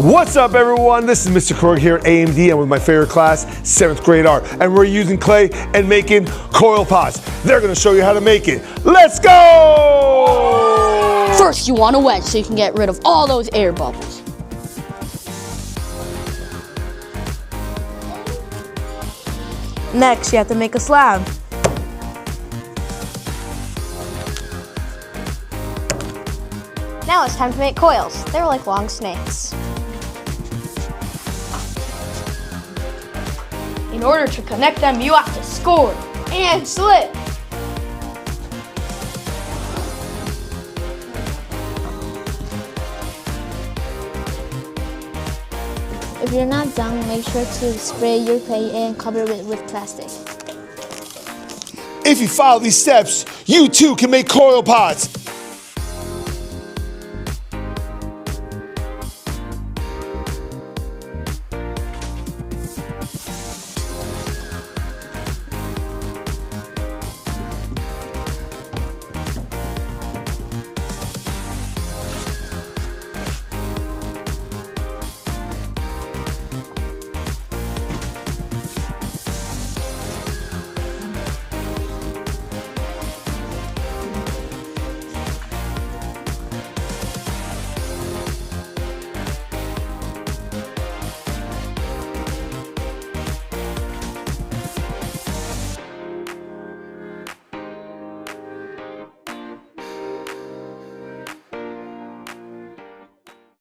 What's up, everyone? This is Mr. Quiroga here at AMD. I'm with my favorite class, 7th grade art, and we're using clay and making coil pots. They're gonna show you how to make it. Let's go! First, you want a wedge so you can get rid of all those air bubbles. Next, you have to make a slab. Now it's time to make coils. They're like long snakes. In order to connect them, you have to score and slip. If you're not done, make sure to spray your clay and cover it with plastic. If you follow these steps, you too can make coil pots.